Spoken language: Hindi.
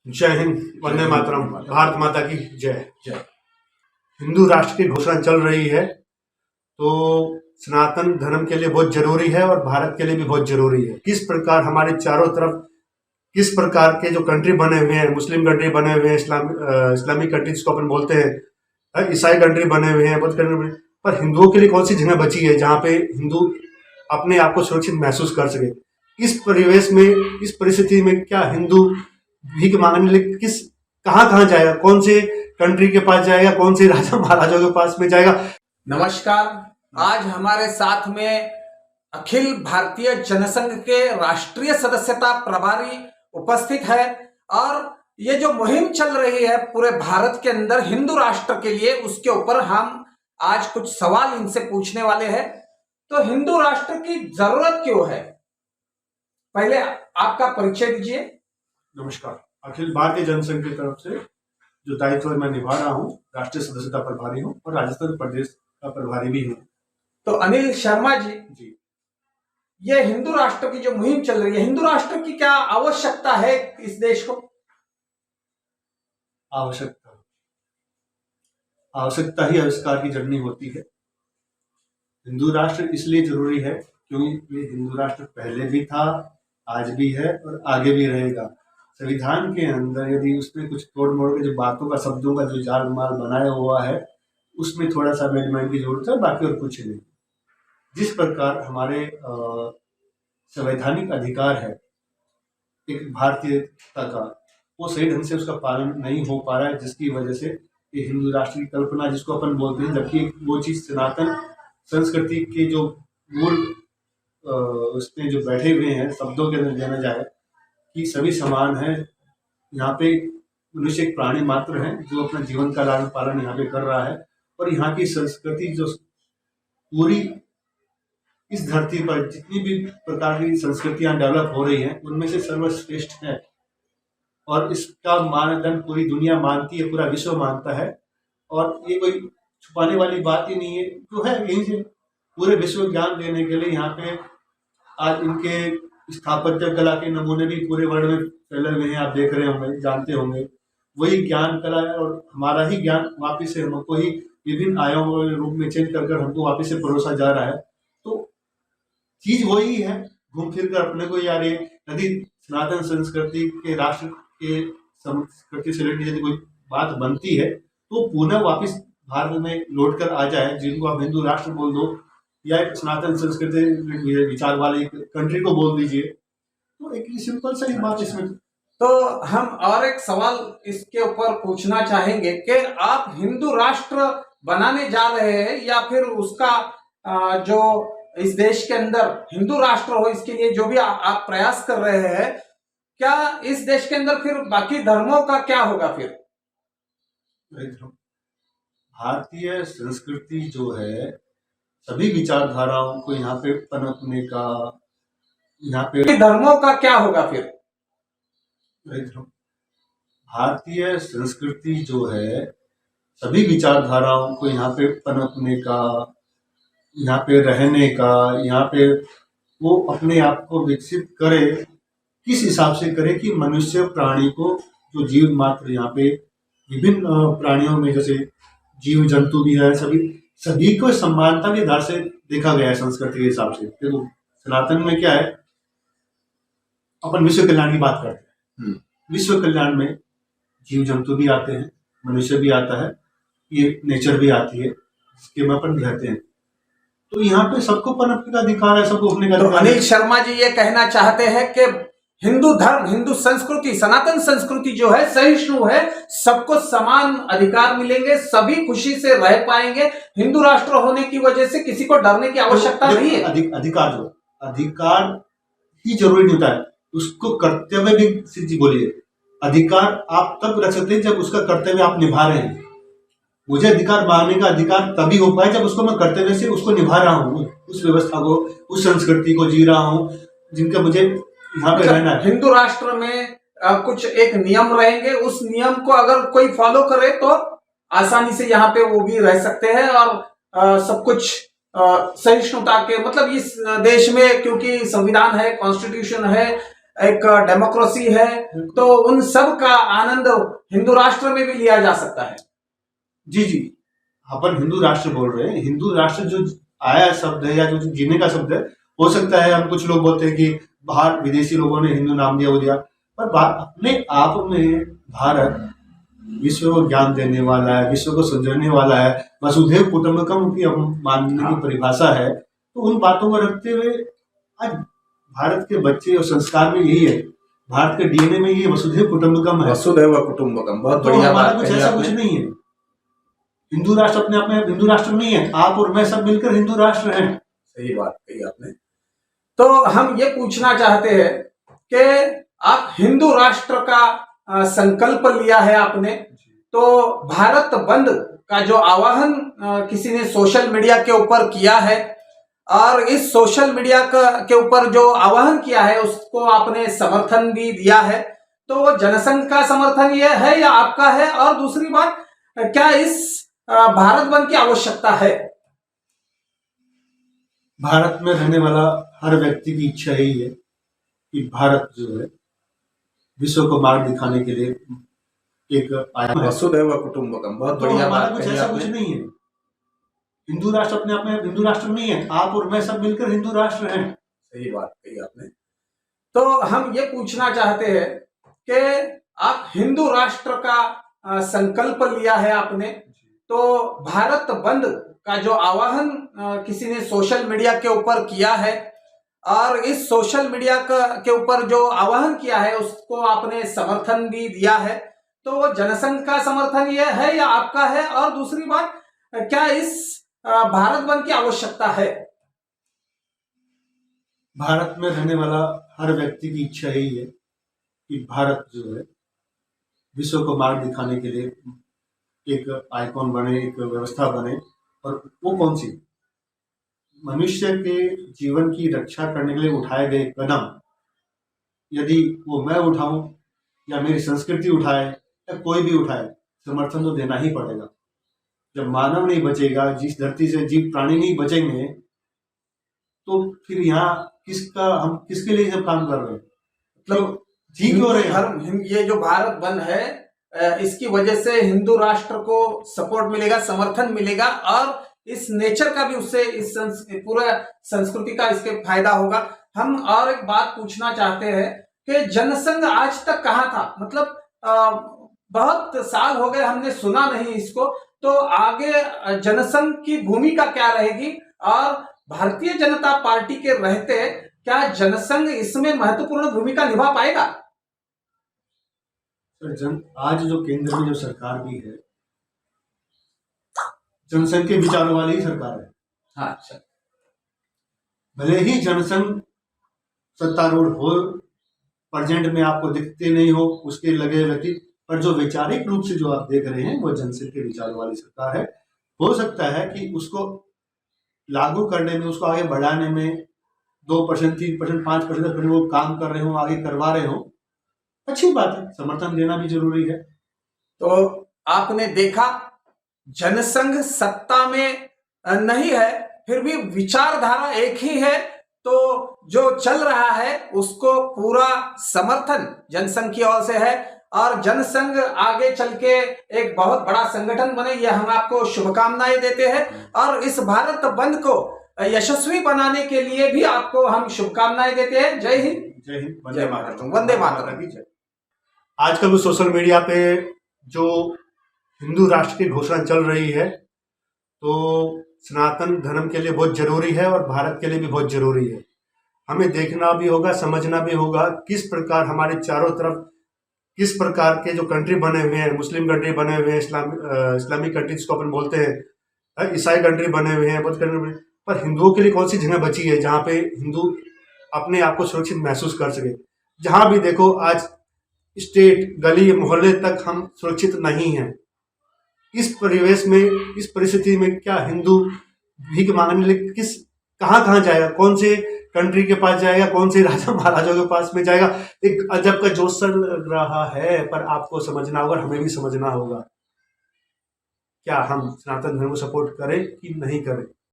जय हिंद, वंदे मातरम, भारत माता की जय। जय। हिंदू राष्ट्र की घोषणा चल रही है तो सनातन धर्म के लिए बहुत जरूरी है और भारत के लिए भी बहुत जरूरी है। किस प्रकार हमारे चारों तरफ किस प्रकार के जो कंट्री बने हुए हैं, मुस्लिम कंट्री बने हुए हैं, इस्लामिक कंट्री जिसको अपन बोलते हैं, ईसाई कंट्री बने हुए हैं, बौद्ध कंट्री बने, पर हिंदुओं के लिए कौन सी जगह बची है जहाँ पे हिंदू अपने आप को सुरक्षित महसूस कर सके। इस परिवेश में, इस परिस्थिति में क्या हिंदू भीख मांगने लिए कहाँ कहाँ जाएगा, कौन से कंट्री के पास जाएगा, कौन से राजा महाराजाओं के पास में जाएगा। नमस्कार। आज हमारे साथ में अखिल भारतीय जनसंघ के राष्ट्रीय सदस्यता प्रभारी उपस्थित है और ये जो मुहिम चल रही है पूरे भारत के अंदर हिंदू राष्ट्र के लिए, उसके ऊपर हम आज कुछ सवाल इनसे पूछने वाले हैं। तो हिंदू राष्ट्र की जरूरत क्यों है, पहले आपका परिचय दीजिए। नमस्कार। अखिल भारतीय जनसंघ की तरफ से जो दायित्व मैं निभा रहा हूँ, राष्ट्रीय सदस्यता प्रभारी हूँ और राजस्थान प्रदेश का प्रभारी भी हूँ। तो अनिल शर्मा जी, जी, ये हिंदू राष्ट्र की जो मुहिम चल रही है, हिंदू राष्ट्र की क्या आवश्यकता है इस देश को? आवश्यकता ही आविष्कार की जननी होती है। हिंदू राष्ट्र इसलिए जरूरी है क्योंकि ये हिंदू राष्ट्र पहले भी था, आज भी है और आगे भी रहेगा। संविधान के अंदर यदि उसमें कुछ तोड़ मोड़ के जो बातों का, शब्दों का जो जाल माल बनाया हुआ है, उसमें थोड़ा सा अमेंडमेंट की जरूरत है, बाकी और कुछ नहीं। जिस प्रकार हमारे संवैधानिक अधिकार है एक भारतीयता का, वो सही ढंग से उसका पालन नहीं हो पा रहा है, जिसकी वजह से ये हिंदू राष्ट्र की कल्पना जिसको अपन बोलते हैं, जबकि वो चीज सनातन संस्कृति के जो मूल उसमें जो बैठे हुए हैं शब्दों के अंदर जाना जाए कि सभी समान हैं। यहाँ पे मनुष्य एक प्राणी मात्र है जो अपना जीवन का लालन पालन यहाँ पे कर रहा है और यहाँ की संस्कृति जो पूरी इस धरती पर जितनी भी प्रकार की संस्कृतियां डेवलप हो रही हैं, उनमें से सर्वश्रेष्ठ है और इसका मानदंड पूरी दुनिया मानती है, पूरा विश्व मानता है और ये कोई छुपाने वाली बात ही नहीं है। जो है यहीं से पूरे विश्व ज्ञान देने के लिए यहाँ पे आज इनके स्थापत्य कला के नमूने भी पूरे वर्ल्ड में फैले हुए हैं। आप देख रहे होंगे, जानते होंगे, वही ज्ञान कला है और हमारा ही ज्ञान वापिस से हमको ही विभिन्न आयामों के रूप में चेंज कर हमको वापिस से परोसा जा रहा है। तो चीज वही है, घूम फिर कर अपने को यार ये यदि सनातन संस्कृति के राष्ट्र के संस्कृति से रिलेटेड यदि कोई बात बनती है तो पुनः वापिस भारत में लौट कर आ जाए, जिनको आप हिंदू राष्ट्र बोल दो या एक सनातन संस्कृति विचार वाली कंट्री को बोल दीजिए, तो एक सिंपल सा ही बात इसमें। तो हम और एक सवाल इसके ऊपर पूछना चाहेंगे कि आप हिंदू राष्ट्र बनाने जा रहे हैं या फिर उसका जो इस देश के अंदर हिंदू राष्ट्र हो, इसके लिए जो भी आप प्रयास कर रहे हैं, क्या इस देश के अंदर फिर बाकी धर्मों का क्या होगा? फिर भारतीय संस्कृति जो है सभी विचारधाराओं को यहाँ पे पनपने का, यहाँ पे धर्मों का क्या होगा? फिर भारतीय संस्कृति जो है सभी विचारधाराओं को यहाँ पे पनपने का, यहाँ पे रहने का, यहाँ पे वो अपने आप को विकसित करे, किस हिसाब से करे कि मनुष्य प्राणी को जो जीव मात्र यहाँ पे विभिन्न प्राणियों में जैसे जीव जंतु भी है, सभी को समानता के आधार से देखा गया है संस्कृति के हिसाब से। देखो सनातन में क्या है, अपन विश्व कल्याण की बात करते हैं। विश्व कल्याण में जीव जंतु भी आते हैं, मनुष्य भी आता है, ये नेचर भी आती है जिसके में अपन रहते हैं। तो यहाँ पे सबको पनपने का अधिकार है, सबको उठने का तो अधिकार अनिल शर्मा जी ये कहना चाहते हैं कि हिंदू धर्म, हिंदू संस्कृति, सनातन संस्कृति जो है सहिष्णु है, सबको समान अधिकार मिलेंगे, सभी खुशी से रह पाएंगे। हिंदू राष्ट्र होने की वजह से किसी को डरने की आवश्यकता नहीं है। अधिकार ही जरूरी नहीं होता है, उसको कर्तव्य भी सिद्धि बोलिए। अधिकार आप तब रख सकते हैं जब उसका कर्तव्य आप निभा रहे हैं। मुझे अधिकार मांगने का अधिकार तभी हो पाए जब उसको मैं कर्तव्य से उसको निभा रहा हूँ, उस व्यवस्था को, उस संस्कृति को जी रहा हूँ जिनका मुझे यहाँ पे रहना है। हिंदू राष्ट्र में कुछ एक नियम रहेंगे, उस नियम को अगर कोई फॉलो करे तो आसानी से यहाँ पे वो भी रह सकते हैं और सब कुछ सहिष्णुता के, मतलब इस देश में क्योंकि संविधान है, कॉन्स्टिट्यूशन है, एक डेमोक्रेसी है, तो उन सब का आनंद हिंदू राष्ट्र में भी लिया जा सकता है। जी जी, अपन हिंदू राष्ट्र बोल रहे हैं। हिंदू राष्ट्र जो आया शब्द है या जो जीने का शब्द है, हो सकता है हम कुछ लोग बोलते हैं कि बाहर विदेशी लोगों ने हिंदू नाम दिया, वो दिया, पर अपने आप में भारत विश्व को ज्ञान देने वाला है, विश्व को सुलझाने वाला है, वसुधैव कुटुंबकम की हम मानने की परिभाषा है। तो उन बातों को रखते हुए आज भारत के बच्चे और संस्कार में यही है, भारत के डीएनए में ये वसुधैव कुटुंबकम है। वसुधैव कुटुंबकम, बहुत तो बढ़िया हमारा बात कुछ कही ऐसा आपने। कुछ नहीं है। हिंदू राष्ट्र अपने आप में हिंदू राष्ट्र नहीं है, आप और मैं सब मिलकर हिंदू राष्ट्र हैं। सही बात कही आपने। तो हम ये पूछना चाहते हैं कि आप हिंदू राष्ट्र का संकल्प लिया है आपने, तो भारत बंद का जो आह्वान किसी ने सोशल मीडिया के ऊपर किया है, और इस सोशल मीडिया के ऊपर जो आह्वान किया है उसको आपने समर्थन भी दिया है, तो वो जनसंघ का समर्थन ये है या आपका है? और दूसरी बात, क्या इस भारत बंद की आवश्यकता है? भारत में रहने वाला हर व्यक्ति की इच्छा यही है कि भारत जो है विश्व को मार्ग दिखाने के लिए एक आयाम है। वसुधैव कुटुंबकम, बहुत तो बढ़िया हमारा बात कुछ कही ऐसा आपने। कुछ नहीं है। हिंदू राष्ट्र अपने आप में हिंदू राष्ट्र नहीं है, आप और मैं सब मिलकर हिंदू राष्ट्र हैं। सही बात कही आपने। तो हम ये पूछना चाहते हैं कि आप हिंदू राष्ट्र का संकल्प लिया है आपने, तो भारत बंद का जो आह्वान किसी ने सोशल मीडिया के ऊपर किया है, और इस सोशल मीडिया के ऊपर जो आह्वान किया है उसको आपने समर्थन भी दिया है, तो वो जनसंघ का समर्थन ये है या आपका है? और दूसरी बात, क्या इस भारत बंद की आवश्यकता है? भारत में रहने वाला हर व्यक्ति की इच्छा यही है कि भारत जो है विश्व को मार्ग दिखाने के लिए एक आइकॉन बने, एक व्यवस्था बने। और वो कौन सी? मनुष्य के जीवन की रक्षा करने के लिए उठाए गए कदम, यदि वो मैं उठाऊं या मेरी संस्कृति उठाए या कोई भी उठाए, समर्थन तो देना ही पड़ेगा। जब मानव नहीं बचेगा, जिस धरती से जीव प्राणी नहीं बचेंगे, तो फिर यहाँ हम किसके लिए सब काम कर रहे हैं? मतलब जी क्यों रहे हैं? ये जो भारत बंद है, इसकी वजह से हिंदू राष्ट्र को सपोर्ट मिलेगा, समर्थन मिलेगा, और इस नेचर का भी उससे इस पूरा संस्कृति का इसके फायदा होगा। हम और एक बात पूछना चाहते हैं कि जनसंघ आज तक कहाँ था? मतलब बहुत साल हो गए हमने सुना नहीं इसको, तो आगे जनसंघ की भूमिका क्या रहेगी? और भारतीय जनता पार्टी के रहते क्या जनसंघ इसमें महत्वपूर्ण भूमिका निभा पाएगा? आज जो केंद्र में जो सरकार भी है, जनसंघ के विचारों वाली ही सरकार है। हाँ, अच्छा। भले ही जनसंघ सत्तारूढ़ हो, प्रेजेंट में आपको दिखते नहीं हो उसके लगे व्यक्ति, पर जो वैचारिक रूप से जो आप देख रहे हैं वो जनसंघ के विचारों वाली सरकार है। हो सकता है कि उसको लागू करने में, उसको आगे बढ़ाने में 2%, 3%, 5% वो काम कर रहे हो, आगे करवा रहे हो, अच्छी बात है, समर्थन देना भी जरूरी है। तो आपने देखा, जनसंघ सत्ता में नहीं है, फिर भी विचारधारा एक ही है, तो जो चल रहा है उसको पूरा समर्थन जनसंघ की ओर से है, और जनसंघ आगे चल के एक बहुत बड़ा संगठन बने, ये हम आपको शुभकामनाएं देते हैं। और इस भारत बंद को यशस्वी बनाने के लिए भी आपको हम शुभकामनाएं देते हैं। जय हिंद, जय हिंद, जय मातरम, वंदे मातरम की जय। आजकल सोशल मीडिया पे जो हिंदू राष्ट्र की घोषणा चल रही है, तो सनातन धर्म के लिए बहुत जरूरी है और भारत के लिए भी बहुत जरूरी है। हमें देखना भी होगा, समझना भी होगा किस प्रकार हमारे चारों तरफ किस प्रकार के जो कंट्री बने हुए हैं, मुस्लिम कंट्री बने हुए हैं, इस्लामिक कंट्री जिसको अपन बोलते हैं, ईसाई कंट्री बने हुए हैं, बौद्ध कंट्री बने, पर हिंदुओं के लिए कौन सी जगह बची है जहाँ पे हिंदू अपने आप को सुरक्षित महसूस कर सके? जहाँ भी देखो आज स्टेट, गली, मोहल्ले तक हम सुरक्षित नहीं हैं। इस परिवेश में, इस परिस्थिति में क्या हिंदू भीख मांगने लिए कहाँ जाएगा? कौन से कंट्री के पास जाएगा? कौन से राजा महाराजाओं के पास में जाएगा? एक अजब का जोश चल रहा है, पर आपको समझना होगा, हमें भी समझना होगा, क्या हम सनातन धर्म को सपोर्ट करें कि नहीं करें।